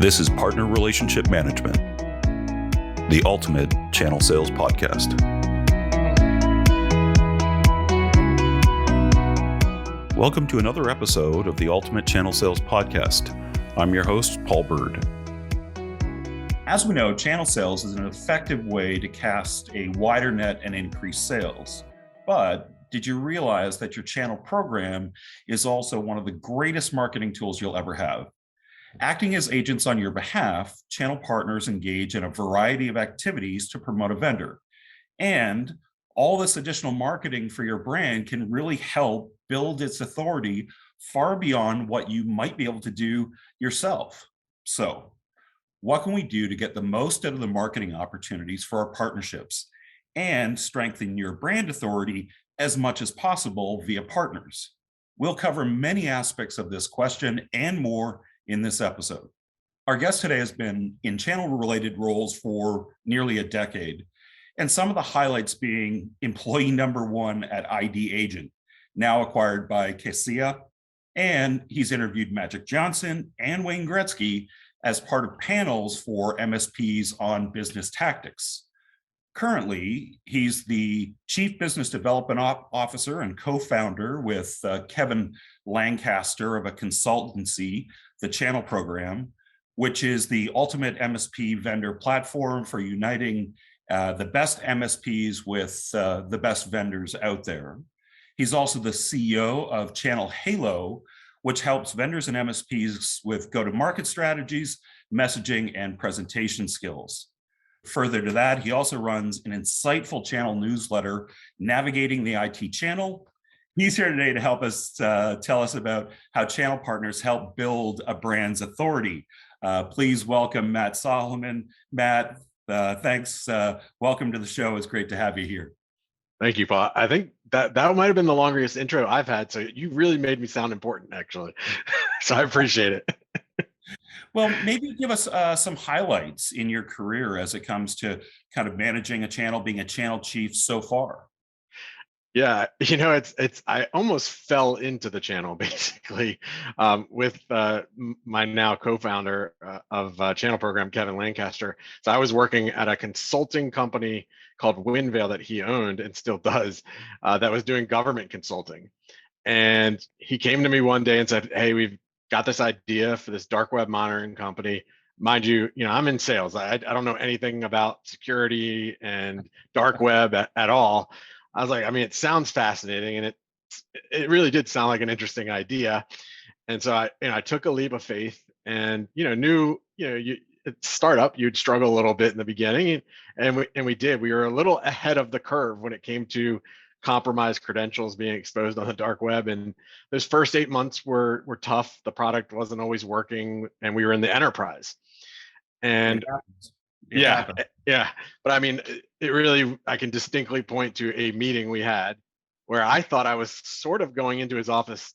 This is Partner Relationship Management, the ultimate channel sales podcast. Welcome to another episode of the Ultimate Channel Sales Podcast. I'm your host, Paul Bird. As we know, channel sales is an effective way to cast a wider net and increase sales. But did you realize that your channel program is also one of the greatest marketing tools you'll ever have? Acting as agents on your behalf, channel partners engage in a variety of activities to promote a vendor. And all this additional marketing for your brand can really help build its authority far beyond what you might be able to do yourself. So, what can we do to get the most out of the marketing opportunities for our partnerships and strengthen your brand authority as much as possible via partners? We'll cover many aspects of this question and more in this episode. Our guest today has been in channel-related roles for nearly a decade, and some of the highlights being employee number one at ID Agent, now acquired by Kaseya, and he's interviewed Magic Johnson and Wayne Gretzky as part of panels for MSPs on business tactics. Currently, he's the Chief Business Development Officer and co-founder with Kevin Lancaster of a consultancy, the Channel Program, which is the ultimate MSP vendor platform for uniting the best MSPs with the best vendors out there. He's also the CEO of Channel Halo, which helps vendors and MSPs with go-to-market strategies, messaging, and presentation skills. Further to that, he also runs an insightful channel newsletter, Navigating the IT Channel. He's here today to help us tell us about how channel partners help build a brand's authority. Please welcome Matt Soloman. Matt, thanks. Welcome to the show. It's great to have you here. Thank you, Paul. I think that might have been the longest intro I've had. So you really made me sound important, actually. So I appreciate it. Well, maybe give us some highlights in your career as it comes to kind of managing a channel, being a channel chief so far. Yeah, I almost fell into the channel basically with my now co-founder of Channel Program, Kevin Lancaster. So I was working at a consulting company called Windvale that he owned and still does, that was doing government consulting. And he came to me one day and said, "Hey, we've got this idea for this dark web monitoring company." Mind you, I'm in sales. I don't know anything about security and dark web at all. I was like, it sounds fascinating, and it really did sound like an interesting idea. And so I took a leap of faith, and startup, you'd struggle a little bit in the beginning, and we did. We were a little ahead of the curve when it came to compromised credentials being exposed on the dark web. And those first 8 months were tough. The product wasn't always working, and we were in the enterprise. And yeah. But it really, I can distinctly point to a meeting we had where I thought I was sort of going into his office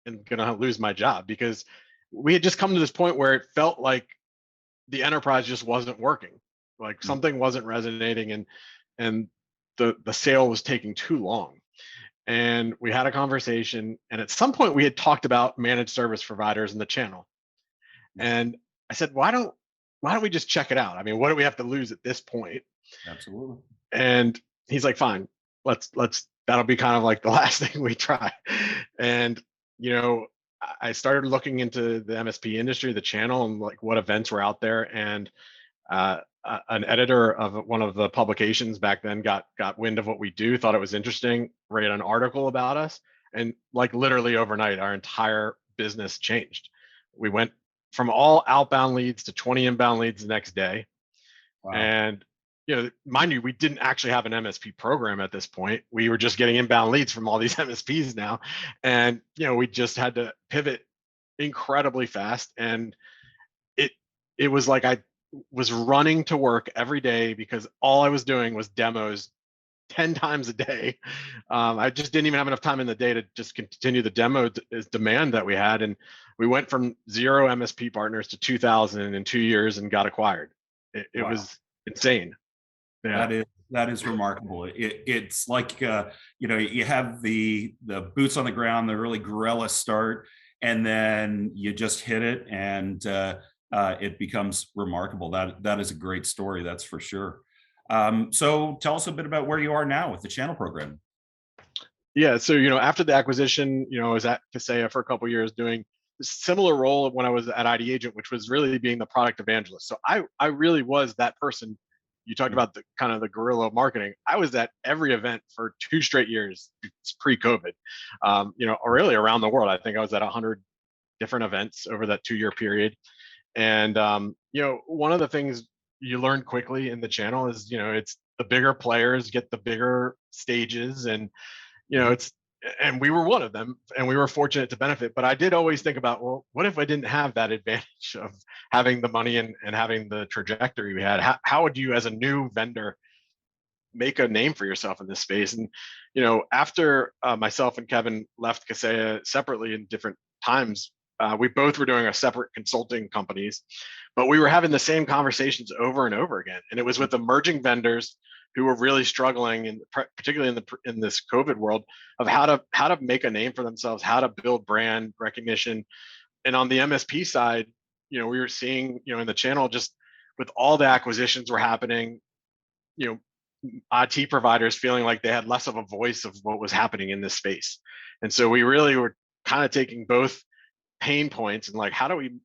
and going to lose my job, because we had just come to this point where it felt like the enterprise just wasn't working. Like something wasn't resonating, and the sale was taking too long. And we had a conversation, and at some point we had talked about managed service providers in the channel. And I said, why don't we just check it out? What do we have to lose at this point? Absolutely. And he's like, fine, let's that'll be kind of like the last thing we try. And I started looking into the MSP industry, the channel, and like what events were out there. And an editor of one of the publications back then got wind of what we do, thought it was interesting, read an article about us, and like literally overnight, our entire business changed. We went from all outbound leads to 20 inbound leads the next day. Wow. And mind you, we didn't actually have an MSP program at this point. We were just getting inbound leads from all these MSPs now. And, we just had to pivot incredibly fast. And it was like I was running to work every day because all I was doing was demos 10 times a day. I just didn't even have enough time in the day to just continue the demo demand that we had. And we went from 0 MSP partners to 2,000 in 2 years and got acquired. It Wow. was insane. Yeah. That is remarkable. It's like you have the boots on the ground, the really guerrilla start, and then you just hit it, and it becomes remarkable. That is a great story, that's for sure. So tell us a bit about where you are now with the channel program. Yeah, so after the acquisition, I was at Kaseya for a couple years doing a similar role when I was at ID Agent, which was really being the product evangelist. So I really was that person. You talked about the kind of the guerrilla marketing. I was at every event for 2 straight years pre-COVID. Or really around the world. I think I was at 100 different events over that 2-year period. And one of the things you learn quickly in the channel is, it's the bigger players get the bigger stages, and Mhm. it's and we were one of them, and we were fortunate to benefit. But I did always think about, well, what if I didn't have that advantage of having the money and having the trajectory we had? How would you, as a new vendor, make a name for yourself in this space? And after myself and Kevin left Kaseya separately in different times, we both were doing our separate consulting companies, but we were having the same conversations over and over again. And it was with emerging vendors who were really struggling, and particularly in this COVID world, of how to make a name for themselves, how to build brand recognition. And on the MSP side, we were seeing, in the channel, just with all the acquisitions were happening, you know IT providers feeling like they had less of a voice of what was happening in this space. And so we really were kind of taking both pain points and, like, how do we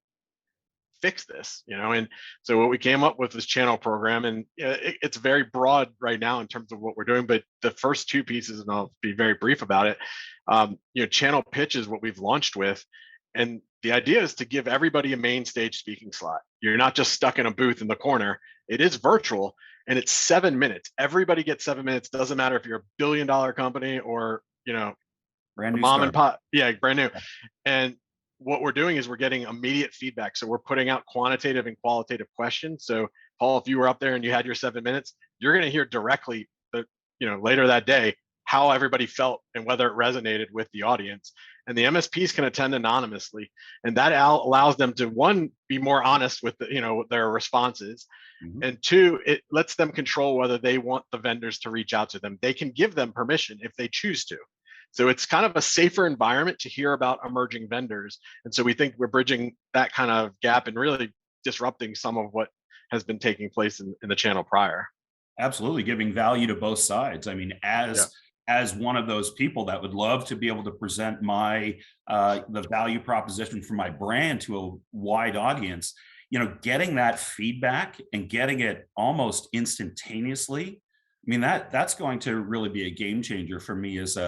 fix this? And so what we came up with this channel program, and it's very broad right now in terms of what we're doing. But the first two pieces, and I'll be very brief about it. Channel pitch is what we've launched with, and the idea is to give everybody a main stage speaking slot. You're not just stuck in a booth in the corner. It is virtual, and it's 7 minutes. Everybody gets 7 minutes. Doesn't matter if you're $1 billion company or Brand a new mom and start. pop. Yeah, brand new. And what we're doing is we're getting immediate feedback. So we're putting out quantitative and qualitative questions. So, Paul, if you were up there and you had your 7 minutes, you're going to hear directly, later that day, how everybody felt and whether it resonated with the audience. And the MSPs can attend anonymously, and that allows them to, one, be more honest with their responses, Mhm. and two, it lets them control whether they want the vendors to reach out to them. They can give them permission if they choose to. So it's kind of a safer environment to hear about emerging vendors. And so we think we're bridging that kind of gap and really disrupting some of what has been taking place in the channel prior. Absolutely, giving value to both sides. I mean, Yeah. as one of those people that would love to be able to present my the value proposition for my brand to a wide audience, getting that feedback and getting it almost instantaneously. I mean, that's going to really be a game changer for me as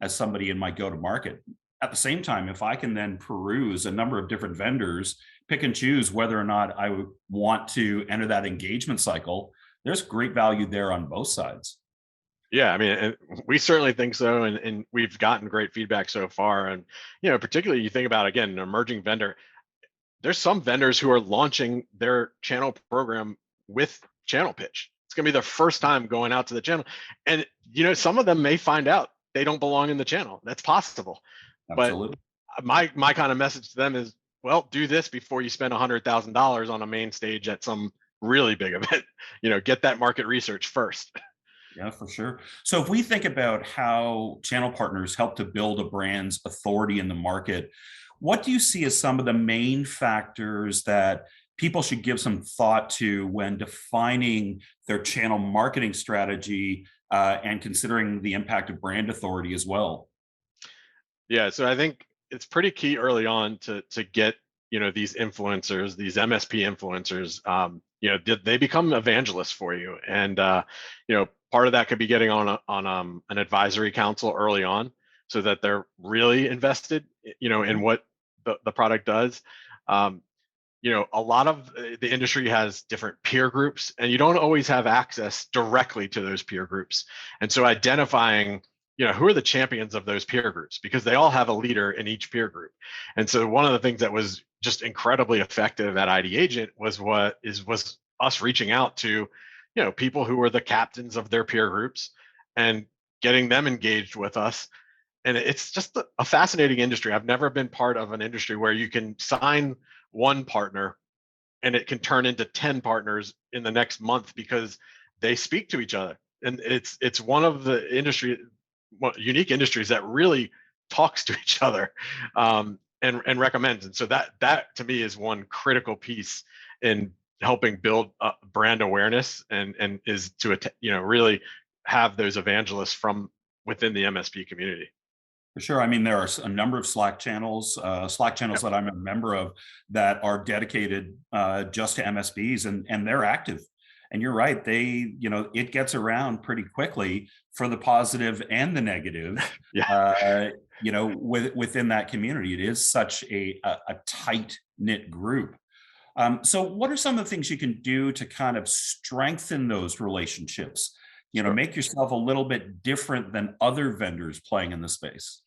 somebody in my go to market. At the same time, if I can then peruse a number of different vendors, pick and choose whether or not I would want to enter that engagement cycle, there's great value there on both sides. Yeah, I mean, and we certainly think so, and we've gotten great feedback so far. And particularly, you think about, again, an emerging vendor. There's some vendors who are launching their channel program with channel pitch. It's going to be their first time going out to the channel, and some of them may find out they don't belong in the channel. That's possible. But Absolutely. my kind of message to them is, well, do this before you spend $100,000 on a main stage at some really big event. Get that market research first. Yeah, for sure. So if we think about how channel partners help to build a brand's authority in the market, what do you see as some of the main factors that people should give some thought to when defining their channel marketing strategy and considering the impact of brand authority as well? Yeah, so I think it's pretty key early on to get these influencers, these MSP influencers. They become evangelists for you, and part of that could be getting on an advisory council early on, so that they're really invested, in what the product does. Um, a lot of the industry has different peer groups, and you don't always have access directly to those peer groups. And so identifying, who are the champions of those peer groups, because they all have a leader in each peer group. And so one of the things that was just incredibly effective at ID Agent was us reaching out to, people who were the captains of their peer groups and getting them engaged with us. And it's just a fascinating industry. I've never been part of an industry where you can sign one partner and it can turn into 10 partners in the next month because they speak to each other. And it's one of the unique industries that really talks to each other. and recommends. And so that to me is one critical piece in helping build brand awareness, and is to really have those evangelists from within the MSP community. For sure. I mean, there are a number of Slack channels Yep. that I'm a member of that are dedicated just to MSPs, and they're active. And you're right; it gets around pretty quickly for the positive and the negative. Yeah. Within that community, it is such a tight knit group. So, what are some of the things you can do to kind of strengthen those relationships? Sure. Make yourself a little bit different than other vendors playing in the space.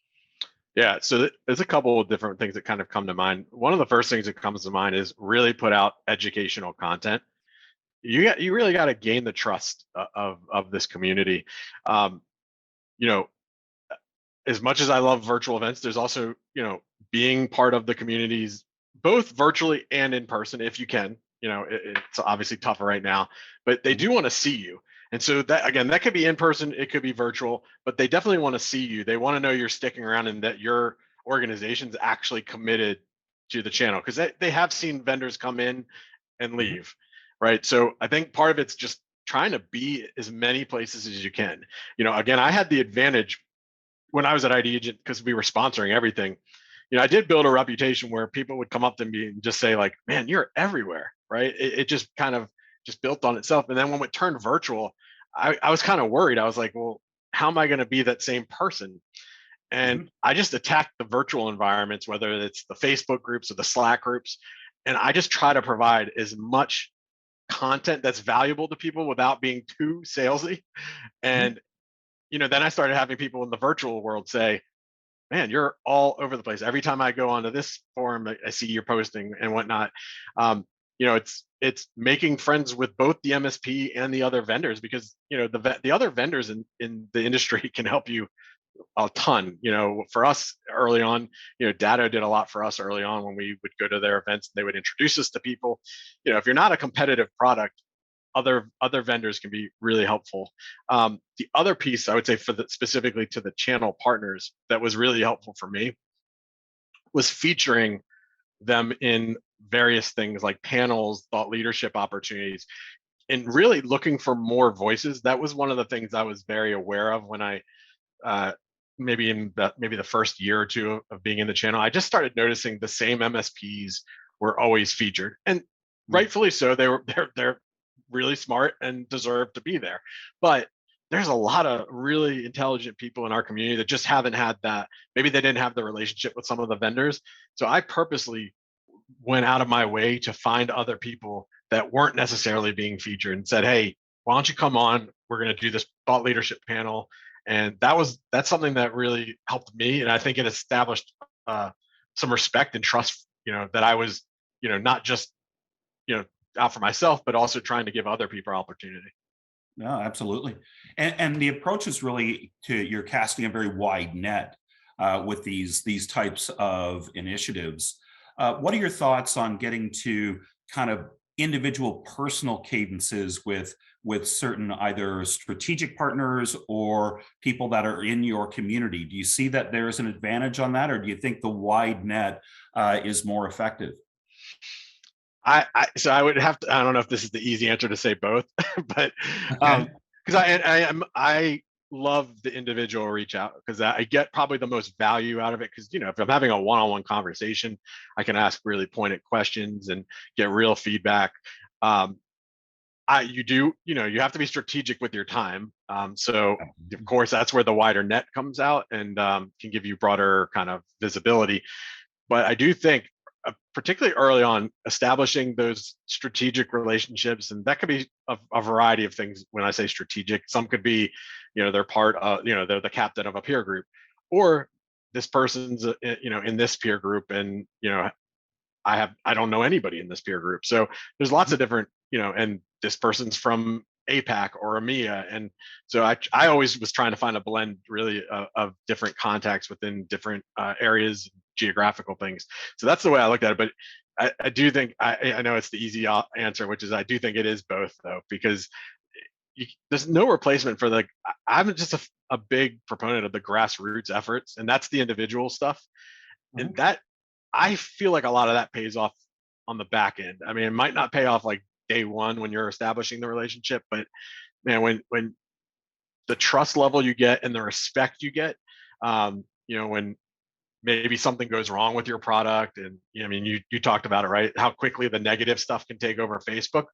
Yeah, so there's a couple of different things that kind of come to mind. One of the first things that comes to mind is really put out educational content. You really got to gain the trust of this community. Um, you know, as much as I love virtual events, there's also, being part of the communities, both virtually and in person, if you can. It's obviously tougher right now, but they do want to see you. And so that, again, that could be in person, it could be virtual, but they definitely want to see you. They want to know you're sticking around and that your organization's actually committed to the channel, because they have seen vendors come in and Mhm. leave, right? So I think part of it's just trying to be as many places as you can. Again, I had the advantage when I was at ID Agent, because we were sponsoring everything. I did build a reputation where people would come up to me and just say, like, "Man, you're everywhere," right? It just kind of just built on itself. And then when it turned virtual, I was kind of worried. I was like, well, how am I going to be that same person? And Mhm. I just attacked the virtual environments, whether it's the Facebook groups or the Slack groups, and I just try to provide as much content that's valuable to people without being too salesy. Mhm. And then I started having people in the virtual world say, "Man, you're all over the place. Every time I go onto this forum, I see you're posting and whatnot." It's making friends with both the MSP and the other vendors, because the other vendors in the industry can help you a ton. For us early on, Datto did a lot for us early on when we would go to their events. They would introduce us to people. If you're not a competitive product, other vendors can be really helpful. The other piece I would say specifically to the channel partners that was really helpful for me was featuring them in various things like panels, thought leadership opportunities, and really looking for more voices. That was one of the things I was very aware of when I uh, maybe the first year or two of being in the channel. I just started noticing the same MSPs were always featured, and Mm. rightfully so. They're really smart and deserve to be there, but there's a lot of really intelligent people in our community that just haven't had that. Maybe they didn't have the relationship with some of the vendors. So I purposely went out of my way to find other people that weren't necessarily being featured and said, "Hey, why don't you come on? We're going to do this thought leadership panel." And that's something that really helped me, and I think it established uh, some respect and trust. That I was, not just you know out for myself, but also trying to give other people opportunity. No, absolutely. And the approach is really you're casting a very wide net with these types of initiatives. What are your thoughts on getting to kind of individual personal cadences with certain either strategic partners or people that are in your community? Do you see that there's an advantage on that, or do you think the wide net is more effective? So I would have to. I don't know if this is the easy answer to say both, but Okay. because I love the individual reach out, because I get probably the most value out of it. Because if I'm having a one-on-one conversation, I can ask really pointed questions and get real feedback. Um, you have to be strategic with your time. So of course that's where the wider net comes out, and can give you broader kind of visibility. But I do think, particularly early on, establishing those strategic relationships, and that could be a variety of things. When I say strategic, some could be, they're part of, they're the captain of a peer group, or this person's, in this peer group, and I don't know anybody in this peer group. So there's lots of different, and this person's from APAC or EMEA. And so I always was trying to find a blend really of different contacts within different areas, geographical things. So that's the way I looked at it. But I do think, I know it's the easy answer, which is I do think it is both, though, because there's no replacement for I'm just a big proponent of the grassroots efforts, and that's the individual stuff. And Mhm. I feel like a lot of that pays off on the back end. I mean, it might not pay off like day one when you're establishing the relationship, but man, when the trust level you get and the respect you get, when maybe something goes wrong with your product, and I mean, you talked about it, right? How quickly the negative stuff can take over Facebook.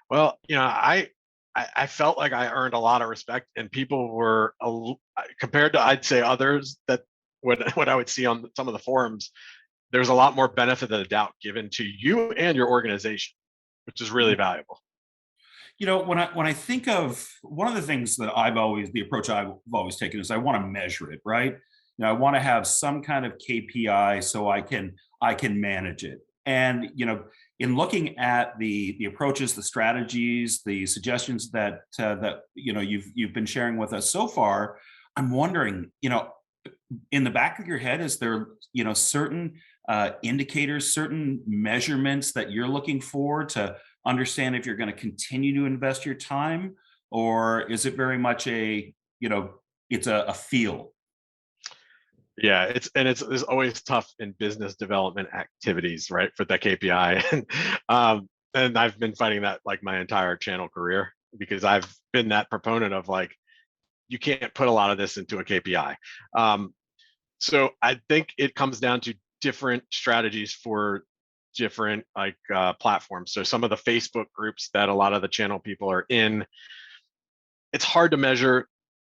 Well, I felt like I earned a lot of respect, and people were compared to, I'd say, others that what I would see on some of the forums. There's a lot more benefit of the doubt given to you and your organization, which is really valuable. When I think of one of the things that the approach I've always taken is I want to measure it, right? I want to have some kind of KPI so I can manage it. And in looking at the approaches, the strategies, the suggestions that you've been sharing with us so far, I'm wondering, in the back of your head, is there certain indicators, certain measurements that you're looking for to understand if you're going to continue to invest your time, or is it very much it's a feel? Yeah, it's always tough in business development activities, right? For the KPI, and I've been fighting that like my entire channel career, because I've been that proponent of like, you can't put a lot of this into a KPI. So I think it comes down to different strategies for different platforms. So some of the Facebook groups that a lot of the channel people are in, it's hard to measure,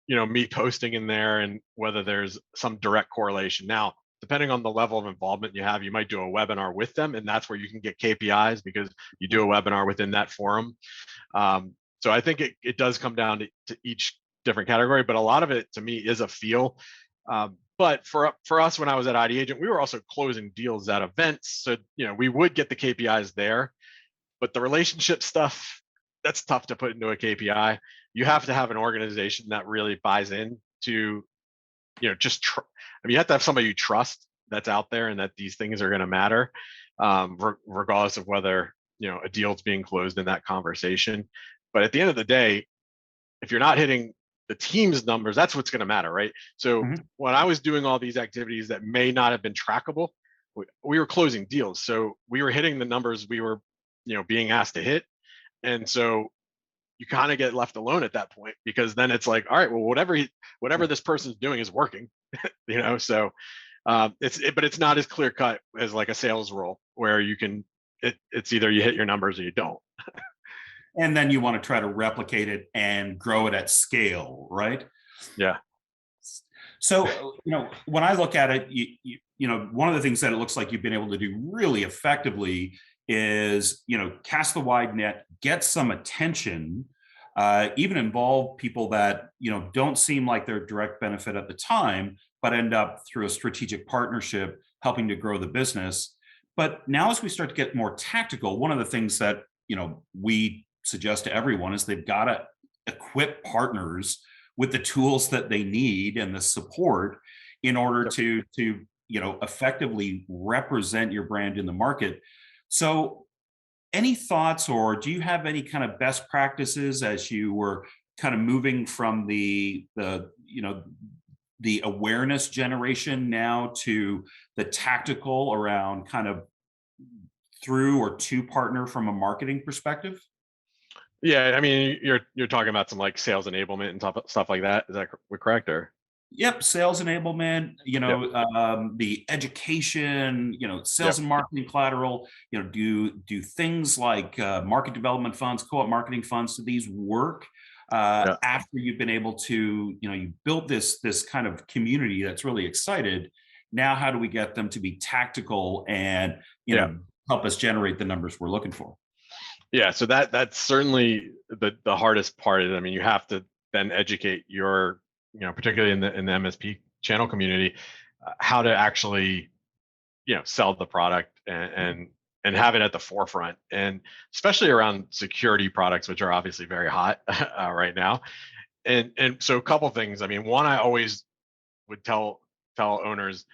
me posting in there and whether there's some direct correlation. Now, depending on the level of involvement you have, you might do a webinar with them, and that's where you can get KPIs because you do a webinar within that forum. So I think it does come down to each different category, but a lot of it to me is a feel. But for us, when I was at ID Agent, we were also closing deals at events, so we would get the KPIs there, but the relationship stuff, that's tough to put into a KPI. You have to have an organization that really buys in to, I mean, you have to have somebody you trust that's out there and that these things are going to matter, regardless of whether, a deal is being closed in that conversation. But at the end of the day, if you're not hitting the team's numbers, that's what's going to matter, right? So Mhm. when I was doing all these activities that may not have been trackable, we were closing deals. So we were hitting the numbers we were, being asked to hit. And so you kind of get left alone at that point, because then it's like, all right, well, whatever this person's doing is working, So but it's not as clear cut as like a sales role where it's either you hit your numbers or you don't. And then you want to try to replicate it and grow it at scale, right? Yeah. So, when I look at it, one of the things that it looks like you've been able to do really effectively is, cast the wide net, get some attention, even involve people that, don't seem like they're direct benefit at the time, but end up through a strategic partnership helping to grow the business. But now, as we start to get more tactical, one of the things that, we suggest to everyone is they've got to equip partners with the tools that they need and the support in order Yep. to effectively represent your brand in the market. So, any thoughts, or do you have any kind of best practices as you were kind of moving from the awareness generation now to the tactical around kind of through or to partner from a marketing perspective? Yeah, I mean, you're talking about some like sales enablement and stuff like that. Is that correct? Or Yep, sales enablement, yep, the education, yep, sales and marketing collateral, do things like market development funds, co-op marketing funds, do these work yeah, after you've been able to, you built this kind of community that's really excited. Now, how do we get them to be tactical and, yeah, help us generate the numbers we're looking for? yeah. So that's certainly the hardest part. Is, I mean, you have to then educate your, particularly in the MSP channel community, how to actually, sell the product and have it at the forefront, and especially around security products, which are obviously very hot right now. And so a couple things. I mean, one, I always would tell owners,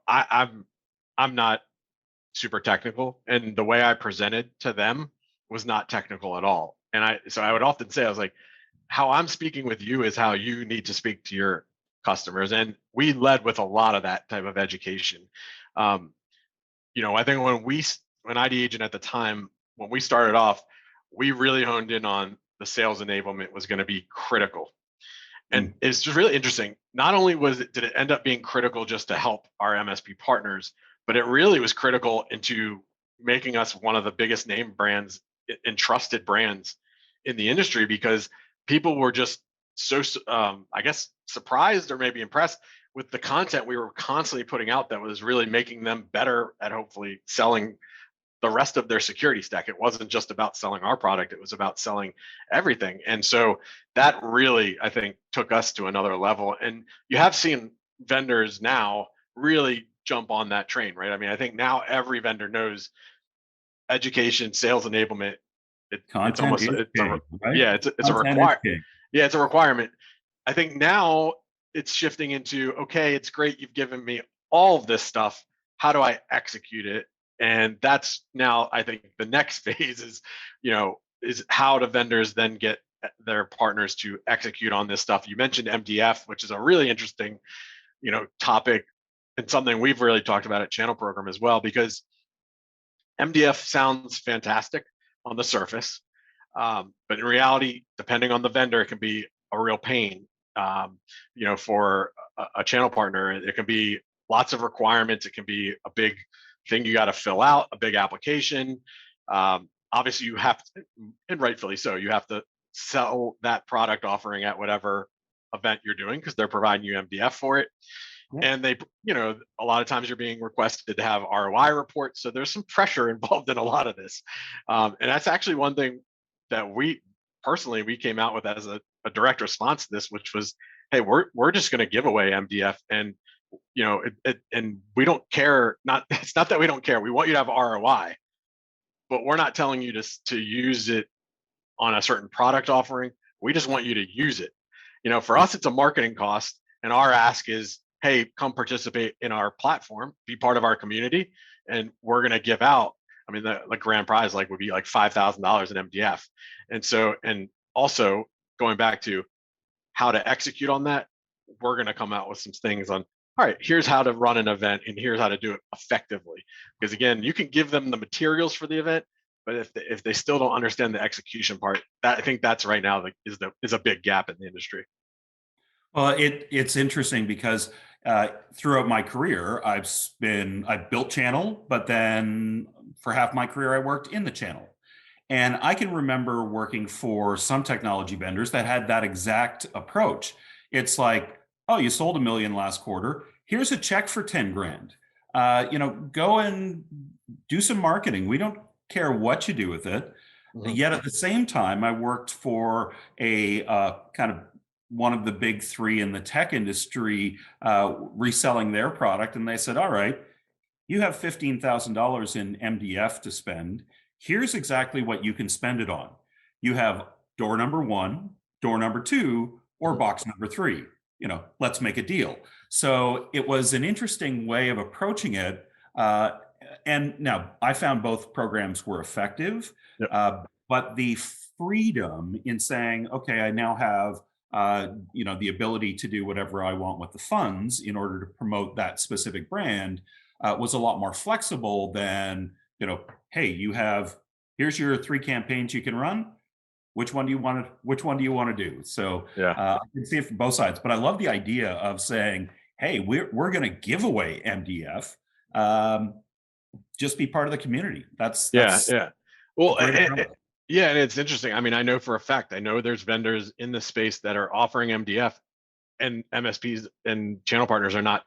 I'm not super technical, and the way I presented to them was not technical at all. And I would often say, I was like, how I'm speaking with you is how you need to speak to your customers. And we led with a lot of that type of education. Um, I think when ID Agent at the time, when we started off, we really honed in on the sales enablement was going to be critical. And Mm. it's just really interesting. Not only did it end up being critical just to help our MSP partners, but it really was critical into making us one of the biggest name brands and trusted brands in the industry, because people were just so, I guess, surprised or maybe impressed with the content we were constantly putting out that was really making them better at hopefully selling the rest of their security stack. It wasn't just about selling our product, it was about selling everything. And so that really, I think, took us to another level. And you have seen vendors now really jump on that train, right? I mean, I think now every vendor knows education, sales enablement. It's Content almost is it's a king, right? yeah, it's a Content is require king. yeah, it's a requirement. I think now it's shifting into, okay, it's great you've given me all of this stuff. How do I execute it? And that's now, I think, the next phase is how do vendors then get their partners to execute on this stuff. You mentioned MDF, which is a really interesting, topic, and something we've really talked about at Channel Program as well, because MDF sounds fantastic on the surface, but in reality, depending on the vendor, it can be a real pain. For a channel partner, it can be lots of requirements. It can be a big thing you got to fill out, a big application. Obviously, you have to, and rightfully so, you have to sell that product offering at whatever event you're doing because they're providing you MDF for it. Yeah. And a lot of times you're being requested to have ROI reports. So there's some pressure involved in a lot of this. And that's actually one thing that we came out with as a direct response to this, which was, hey, we're just going to give away MDF, and and we don't care. It's not that we don't care. We want you to have ROI, but we're not telling you to use it on a certain product offering. We just want you to use it. For us, it's a marketing cost, and our ask is, hey, come participate in our platform, be part of our community, and we're going to give out. I mean, the grand prize would be like $5,000 in MDF, and also going back to how to execute on that, we're going to come out with some things on. All right, here's how to run an event, and here's how to do it effectively. Because again, you can give them the materials for the event, but if they still don't understand the execution part, I think that's right now is a big gap in the industry. Well, it's interesting because throughout my career, I've built channel, but then for half my career, I worked in the channel. And I can remember working for some technology vendors that had that exact approach. It's like, oh, you sold 1 million last quarter. Here's a check for 10 grand. Go and do some marketing. We don't care what you do with it. Mhm. Yet at the same time, I worked for a kind of one of the big three in the tech industry, reselling their product. And they said, all right, you have $15,000 in MDF to spend. Here's exactly what you can spend it on. You have door number one, door number two, or Mhm. box number three. Let's make a deal. So it was an interesting way of approaching it. And now I found both programs were effective, Yep. but the freedom in saying, okay, I now have the ability to do whatever I want with the funds in order to promote that specific brand was a lot more flexible than, hey, here's your 3 campaigns you can run. Which one do you want to do? So Yeah. I can see it from both sides, but I love the idea of saying, hey, we're going to give away MDF. Just be part of the community. Yeah. That's Yeah. a Well, great approach. yeah, and it's interesting. I mean, I know for a fact, I know there's vendors in the space that are offering MDF, and MSPs and channel partners are not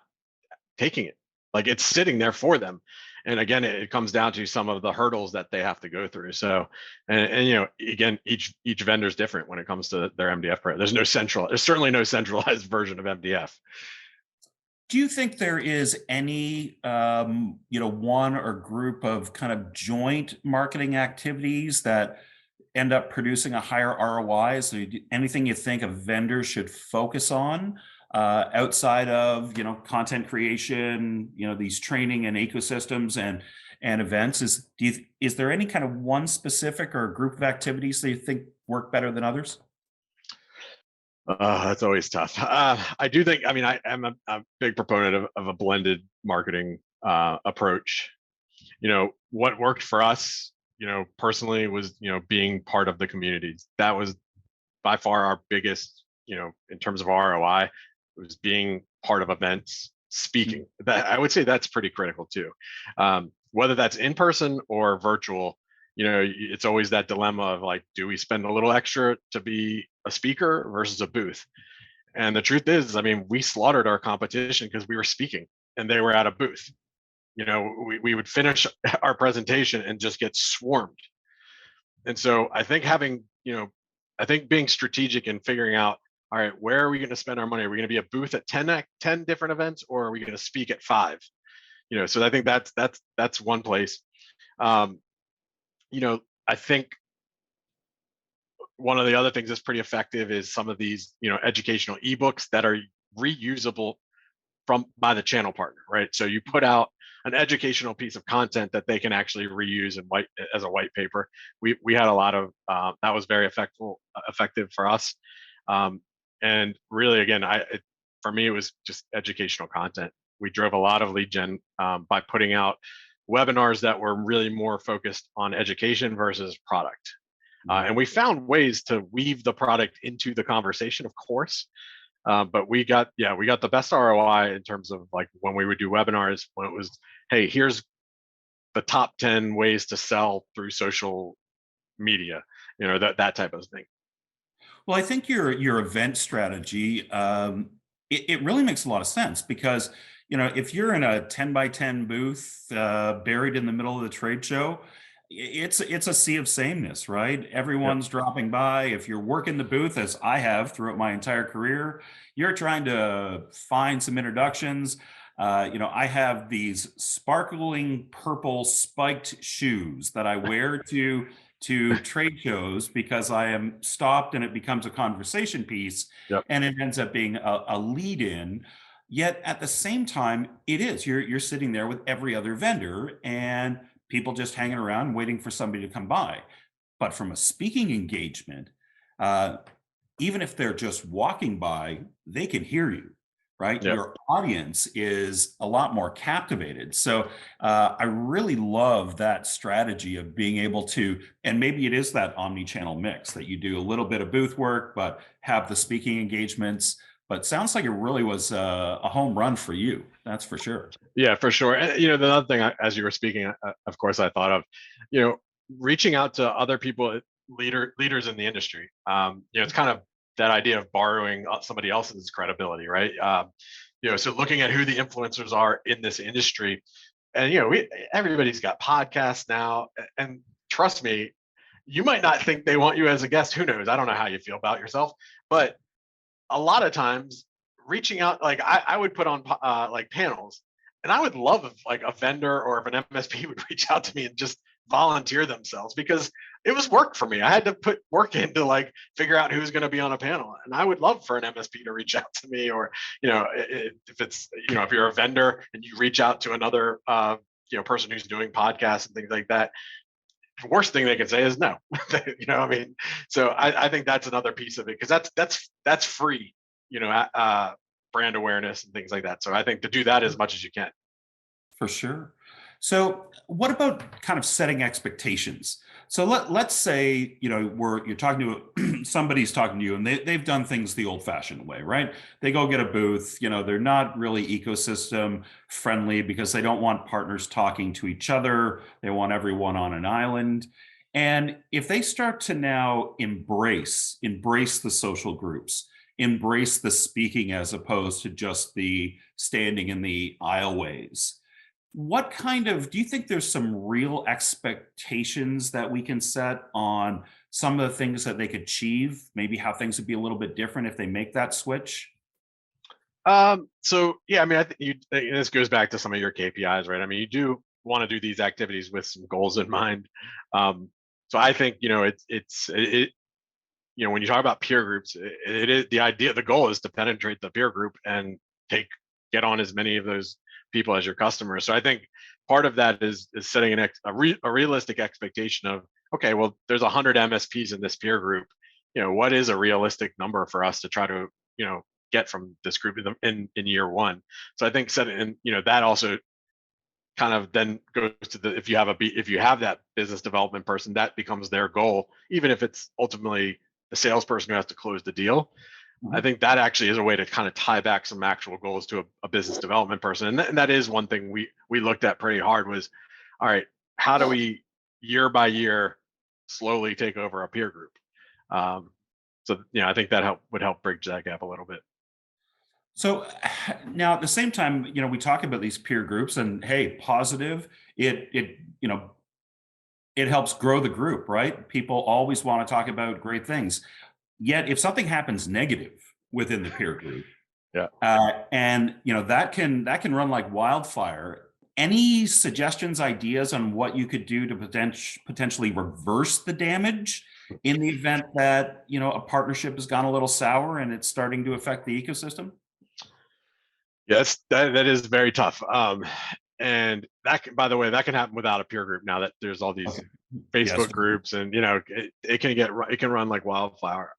taking it. Like, it's sitting there for them. And again, it comes down to some of the hurdles that they have to go through. So, and again, each vendor is different when it comes to their MDF. There's certainly no centralized version of MDF. Do you think there is any, one or group of kind of joint marketing activities that end up producing a higher ROI? So, anything you think a vendor should focus on outside of, content creation, these training and ecosystems and events? Is there any kind of one specific or group of activities that you think work better than others? That's always tough. I do think. I mean, I am a big proponent of a blended marketing approach. What worked for us, personally was, being part of the communities. That was by far our biggest, in terms of ROI, it was being part of events, speaking. That I would say that's pretty critical too. Whether that's in person or virtual, it's always that dilemma of like, do we spend a little extra to be a speaker versus a booth? And the truth is, I mean, we slaughtered our competition because we were speaking and they were at a booth. We would finish our presentation and just get swarmed. And so I think I think being strategic and figuring out, all right, where are we going to spend our money? Are we going to be a booth at 10 different events, or are we going to speak at 5? So I think that's one place. Um, I think one of the other things that's pretty effective is some of these, educational ebooks that are reusable by the channel partner, right? So you put out an educational piece of content that they can actually reuse as a white paper. We had a lot of that was very effective for us, and really again, for me it was just educational content. We drove a lot of lead gen by putting out webinars that were really more focused on education versus product. And we found ways to weave the product into the conversation, of course, but we got the best ROI in terms of like when we would do webinars, when it was, hey, here's the top 10 ways to sell through social media, that type of thing. Well, I think your event strategy, it really makes a lot of sense because if you're in a 10 by 10 booth buried in the middle of the trade show, it's a sea of sameness, right? Yep. Everyone's dropping by. If you're working the booth, as I have throughout my entire career, you're trying to find some introductions. I have these sparkling purple spiked shoes that I wear to trade shows because I am stopped and it becomes a conversation piece Yep. and it ends up being a lead in. Yet at the same time, you're sitting there with every other vendor and people just hanging around waiting for somebody to come by. But from a speaking engagement, uh, even if they're just walking by, they can hear you, right? Yep. Your audience is a lot more captivated. So I really love that strategy of being able to, and maybe it is that omni-channel mix that you do a little bit of booth work, but have the speaking engagements. But sounds like it really was a home run for you. That's for sure. Yeah, for sure. And, the other thing, as you were speaking, of course, I thought of, you know, reaching out to other people, leaders in the industry. It's kind of that idea of borrowing somebody else's credibility, right? So looking at who the influencers are in this industry, and everybody's got podcasts now, and trust me, you might not think they want you as a guest. Who knows? I don't know how you feel about yourself, but a lot of times reaching out, like I would put on like panels, and I would love if like a vendor or if an MSP would reach out to me and just volunteer themselves, because it was work for me. I had to put work in to like figure out who's going to be on a panel, and I would love for an MSP to reach out to me, or if it's if you're a vendor and you reach out to another person who's doing podcasts and things like that, the worst thing they can say is no. I mean, so I think that's another piece of it, because that's free, brand awareness and things like that. So I think to do that as much as you can. For sure. So, what about kind of setting expectations? So let's say you're talking to somebody's talking to you, and they've done things the old-fashioned way, right? They go get a booth. They're not really ecosystem friendly because they don't want partners talking to each other. They want everyone on an island. And if they start to now embrace the social groups, embrace the speaking as opposed to just the standing in the aisleways, what kind of do you think there's some real expectations that we can set on some of the things that they could achieve, maybe how things would be a little bit different if they make that switch? So yeah, I mean, I think this goes back to some of your KPIs, right? I mean, you do want to do these activities with some goals in mind. So I think when you talk about peer groups, it is the idea. The goal is to penetrate the peer group and get on as many of those people as your customers. So I think part of that is setting a realistic expectation of, okay, well, there's 100 MSPs in this peer group. What is a realistic number for us to try to get from this group in year one? So I think setting, and that also kind of then goes to the, if you have that business development person, that becomes their goal, even if it's ultimately the salesperson who has to close the deal. I Mhm. think that actually is a way to kind of tie back some actual goals to a business development person. And that is one thing we looked at pretty hard was, all right, how do we year by year slowly take over a peer group? Um, so I think that would help bridge that gap a little bit. So now at the same time, we talk about these peer groups and hey, positive, it helps grow the group, right? People always want to talk about great things. Yet if something happens negative within the peer group, Yeah. and that can run like wildfire. Any suggestions, ideas on what you could do to potentially reverse the damage in the event that a partnership has gone a little sour and it's starting to affect the ecosystem? Yes, that is very tough. And by the way, that can happen without a peer group. Now that there's all these Okay. Yes. Facebook groups, and it can run like wildfire.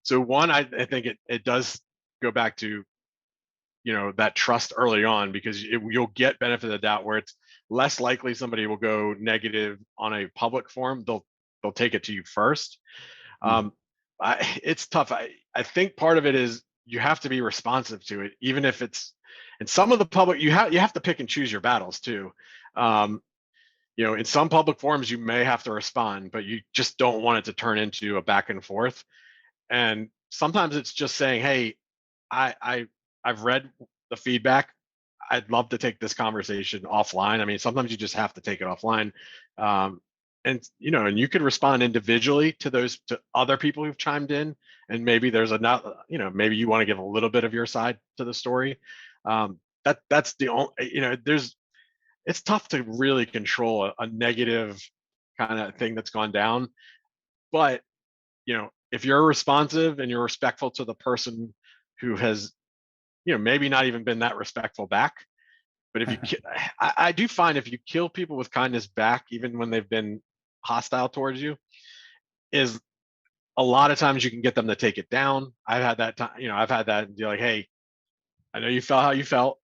So one, I think it does go back to that trust early on, because you'll get benefit of the doubt where it's less likely somebody will go negative on a public forum. They'll take it to you first. Mm. Um, it's tough. I think part of it is you have to be responsive to it, even if it's in some of the public. You have to pick and choose your battles too. Um, in some public forums, you may have to respond, but you just don't want it to turn into a back and forth. And sometimes it's just saying, "Hey, I've read the feedback. I'd love to take this conversation offline." I mean, sometimes you just have to take it offline. Um, and you could respond individually to other people who've chimed in, and maybe there's maybe you want to give a little bit of your side to the story. That's the only, it's tough to really control a negative kind of thing that's gone down. But if you're responsive and you're respectful to the person who has maybe not even been that respectful back. But if you I do find if you kill people with kindness back, even when they've been hostile towards you, is a lot of times you can get them to take it down. I've had that time. I've had that and be like, "Hey, I know you felt how you felt.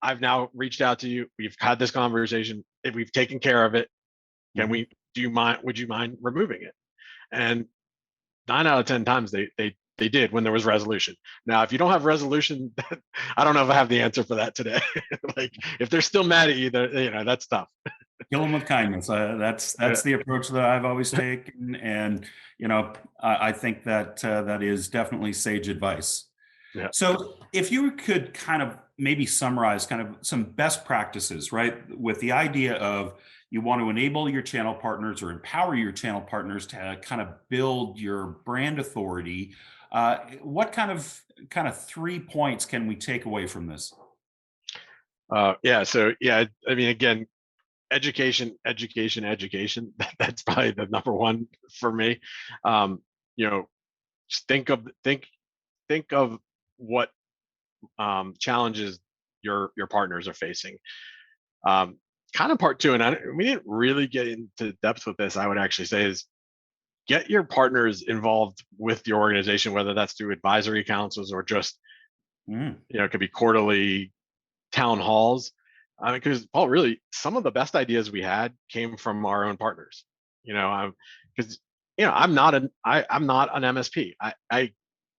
I've now reached out to you. We've had this conversation. If we've taken care of it, can Mhm. we? Do you mind? Would you mind removing it?" And 9 out of 10 times they did when there was resolution. Now, if you don't have resolution, I don't know if I have the answer for that today. Like if they're still mad at you, that's tough. Kill them with kindness. Yeah, That's the approach that I've always taken, and I think that that is definitely sage advice. yeah. So, if you could kind of maybe summarize kind of some best practices, right? With the idea of you want to enable your channel partners or empower your channel partners to kind of build your brand authority. What kind of 3 points can we take away from this? Yeah. So yeah, I mean, again, education, education, education. That's probably the number one for me. Um, just think of what challenges your partners are facing. Um, Kind of part two, and we didn't really get into depth with this. I would actually say is get your partners involved with your organization, whether that's through advisory councils or just Mm. it could be quarterly town halls. Because Paul, really, some of the best ideas we had came from our own partners. Because I'm not an MSP. I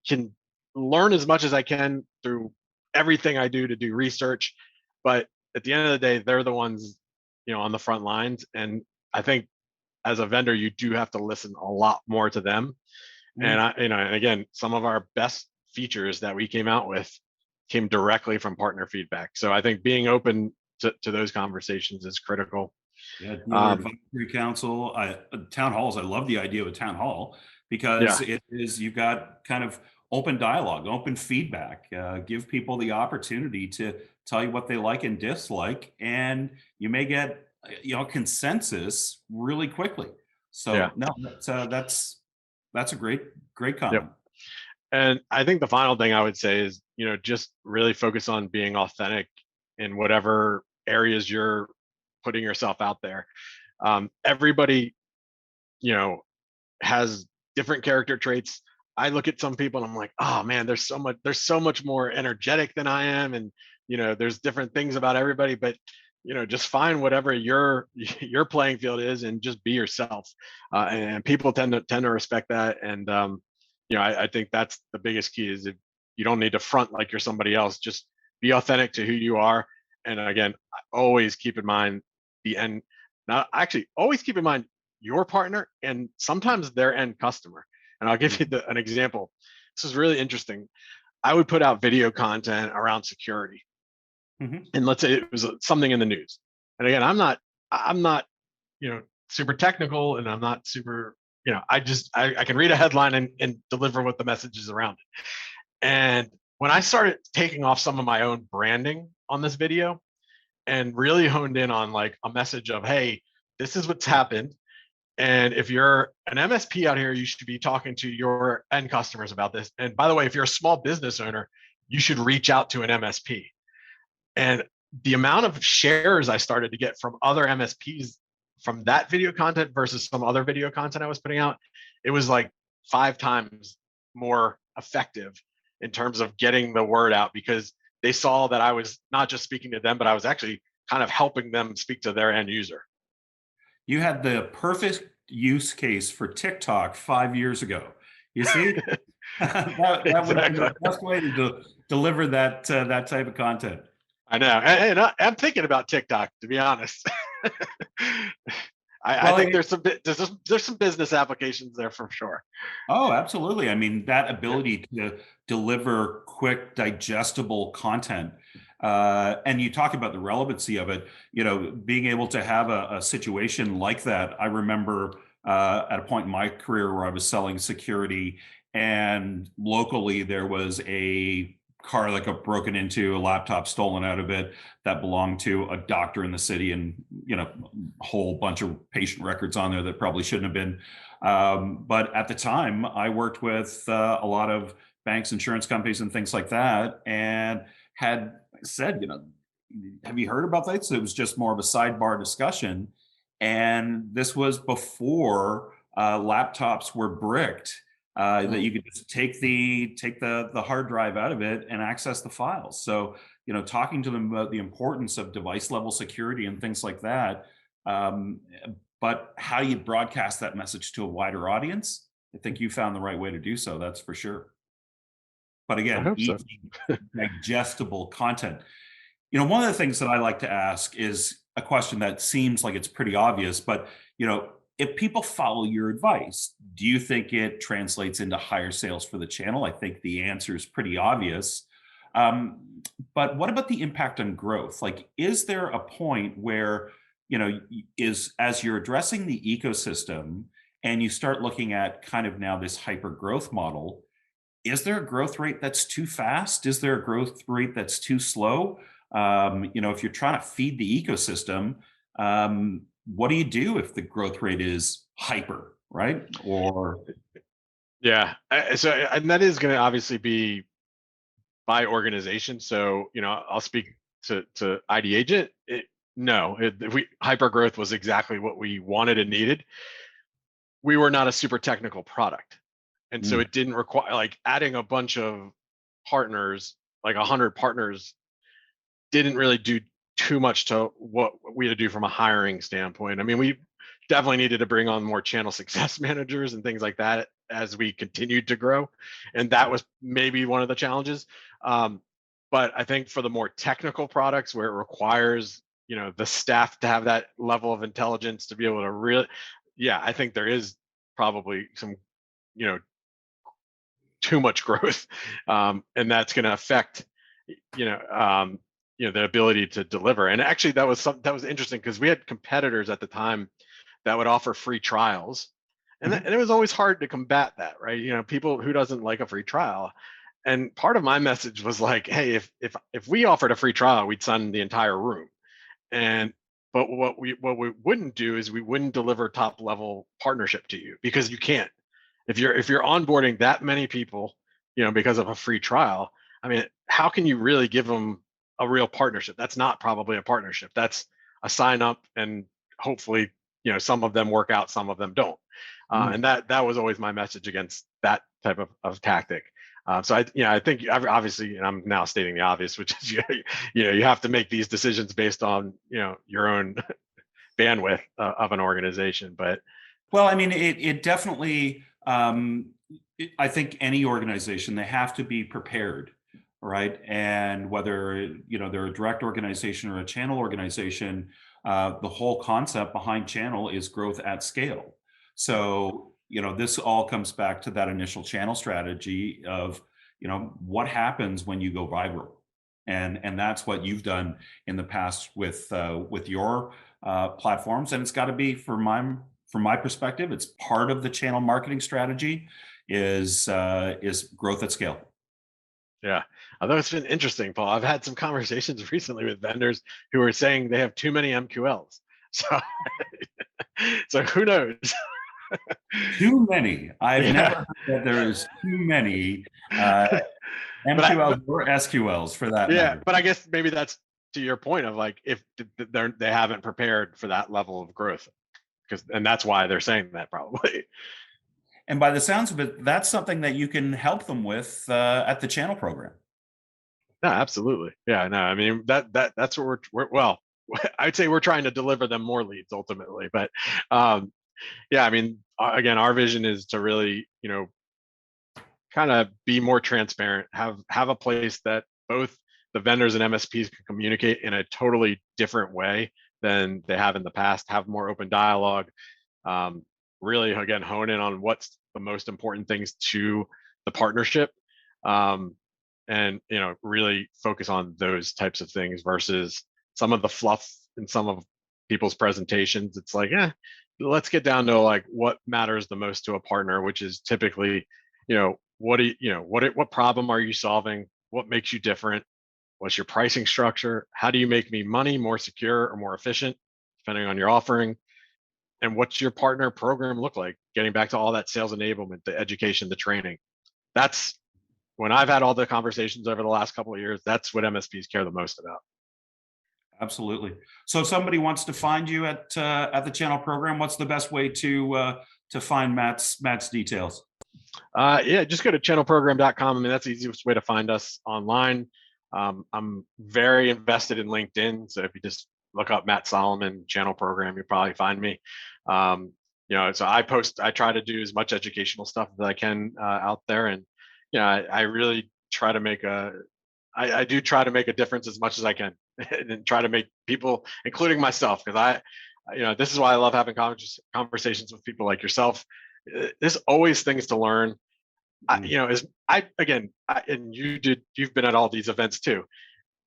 can learn as much as I can through everything I do to do research, but at the end of the day, they're the ones on the front lines, and I think as a vendor, you do have to listen a lot more to them. And Mm. and again, some of our best features that we came out with came directly from partner feedback. So I think being open to those conversations is critical. Yeah, dealer Um, advisory council, town halls. I love the idea of a town hall because yeah, it is you've got kind of open dialogue, open feedback. Give people the opportunity to tell you what they like and dislike, and you may get consensus really quickly. yeah, So no, that's a great yep. comment. And I think the final thing I would say is, just really focus on being authentic in whatever areas you're putting yourself out there. Everybody, you know, has different character traits. I look at some people and I'm like, oh man, there's so much more energetic than I am. And, there's different things about everybody, but just find whatever your your playing field is and just be yourself. And people tend to respect that. And I think that's the biggest key is if you don't need to front like you're somebody else, just be authentic to who you are. And again, always keep in mind the end. Now, actually, always keep in mind your partner and sometimes their end customer. And I'll give you an example. This is really interesting. I would put out video content around security, Mm-hmm. and let's say it was something in the news. And again, I'm not super technical, and I'm not super I can read a headline and deliver what the message is around it. And when I started taking off some of my own branding on this video and really honed in on like a message of, hey, this is what's happened, and if you're an MSP out here, you should be talking to your end customers about this. And by the way, if you're a small business owner, you should reach out to an MSP. And the amount of shares I started to get from other MSPs from that video content versus some other video content I was putting out, it was like 5 times more effective in terms of getting the word out, because they saw that I was not just speaking to them, but I was actually kind of helping them speak to their end user. You had the perfect use case for TikTok 5 years ago. You see, that would have been Exactly. the best way to deliver that type of content. I know. And I'm thinking about TikTok, to be honest. I Well, think there's some business applications there for sure. oh, absolutely. I mean, that ability to deliver quick, digestible content. And you talk about the relevancy of it, being able to have a situation like that. I remember at a point in my career where I was selling security, and locally there was a car that got broken into, a laptop stolen out of it that belonged to a doctor in the city, and a whole bunch of patient records on there that probably shouldn't have been. But at the time, I worked with a lot of banks, insurance companies, and things like that, and had said, have you heard about that? So it was just more of a sidebar discussion. And this was before laptops were bricked, that you could just take the hard drive out of it and access the files. So, talking to them about the importance of device level security and things like that. Um, but how you broadcast that message to a wider audience, I think you found the right way to do so. That's for sure. But I again, hope so. easy, digestible content. One of the things that I like to ask is a question that seems like it's pretty obvious, but if people follow your advice, do you think it translates into higher sales for the channel? I think the answer is pretty obvious. But what about the impact on growth? Like, is there a point where, is as you're addressing the ecosystem and you start looking at kind of now this hyper growth model, is there a growth rate that's too fast? Is there a growth rate that's too slow? If you're trying to feed the ecosystem, what do you do if the growth rate is hyper, right? Or Yeah. And that is going to obviously be by organization. So, I'll speak to ID Agent. No, hyper growth was exactly what we wanted and needed. We were not a super technical product. And so Mm, it didn't require like adding a bunch of partners, like 100 partners, didn't really do too much to what we had to do from a hiring standpoint. I mean, we definitely needed to bring on more channel success managers and things like that as we continued to grow, and that was maybe one of the challenges. But I think for the more technical products where it requires the staff to have that level of intelligence to be able to really, yeah, I think there is probably some you know too much growth, and that's going to affect you know um, the ability to deliver. And actually, that was interesting because we had competitors at the time that would offer free trials, and mhm. it was always hard to combat that, right? People, who doesn't like a free trial? And part of my message was like, hey, if we offered a free trial, we'd send the entire room. And but what we wouldn't do is we wouldn't deliver top level partnership to you, because you can't. If you're onboarding that many people, because of a free trial, I mean, how can you really give them a real partnership? That's not probably a partnership. That's a sign up, and hopefully, some of them work out, some of them don't. Mm. And that was always my message against that type of tactic. So I think obviously, and I'm now stating the obvious, which is you have to make these decisions based on your own bandwidth of an organization. But well, I mean, it definitely. I think any organization, they have to be prepared, right? And whether they're a direct organization or a channel organization, the whole concept behind channel is growth at scale. So this all comes back to that initial channel strategy of what happens when you go viral, and that's what you've done in the past with your platforms, and it's got to be from my perspective, it's part of the channel marketing strategy is growth at scale. yeah, although it's been interesting, Paul, I've had some conversations recently with vendors who are saying they have too many MQLs. So, so who knows? Too many. I've Yeah. never heard that there is too many MQLs or SQLs for that matter. But I guess maybe that's to your point of like, if they haven't prepared for that level of growth, and that's why they're saying that probably. And by the sounds of it, that's something that you can help them with at the channel program. No, absolutely. Yeah, no, I mean that's what we're well, I'd say we're trying to deliver them more leads ultimately, but yeah, I mean, again, our vision is to really, kind of be more transparent, have a place that both the vendors and MSPs can communicate in a totally different way than they have in the past, have more open dialogue, really, again, hone in on what's the most important things to the partnership, and really focus on those types of things versus some of the fluff in some of people's presentations. It's like, let's get down to like what matters the most to a partner, which is typically, what problem are you solving? What makes you different? What's your pricing structure? How do you make me money more secure or more efficient, depending on your offering? And what's your partner program look like? Getting back to all that sales enablement, the education, the training. That's when I've had all the conversations over the last couple of years, that's what MSPs care the most about. Absolutely. So if somebody wants to find you at the channel program, what's the best way to find Matt's details? Just go to channelprogram.com. I mean, that's the easiest way to find us online. I'm very invested in LinkedIn. So if you just look up Matt Soloman channel program, you'll probably find me. So I try to do as much educational stuff that I can out there. And, I really try to make I do try to make a difference as much as I can and try to make people, including myself, because this is why I love having conversations with people like yourself. There's always things to learn. And you've been at all these events too.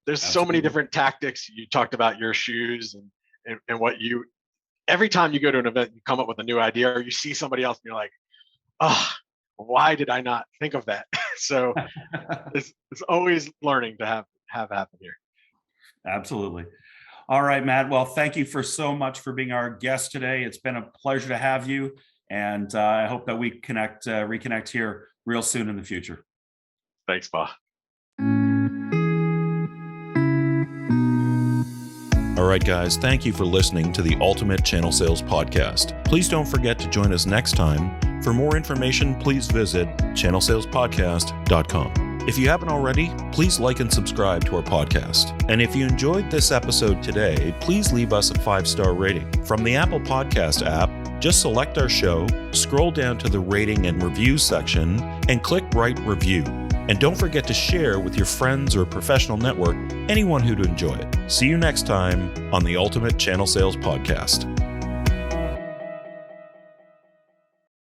There's Absolutely. So many different tactics. You talked about your shoes and what every time you go to an event, you come up with a new idea or you see somebody else and you're like, why did I not think of that? So it's always learning to have happen here. Absolutely. All right, Matt. Well, thank you so much for being our guest today. It's been a pleasure to have you. And I hope that we reconnect here real soon in the future. Thanks, Paul. All right, guys, thank you for listening to the Ultimate Channel Sales Podcast. Please don't forget to join us next time. For more information, please visit channelsalespodcast.com. If you haven't already, please like and subscribe to our podcast. And if you enjoyed this episode today, please leave us a 5-star rating. From the Apple Podcast app, just select our show, scroll down to the rating and reviews section, and click Write Review. And don't forget to share with your friends or professional network anyone who'd enjoy it. See you next time on the Ultimate Channel Sales Podcast.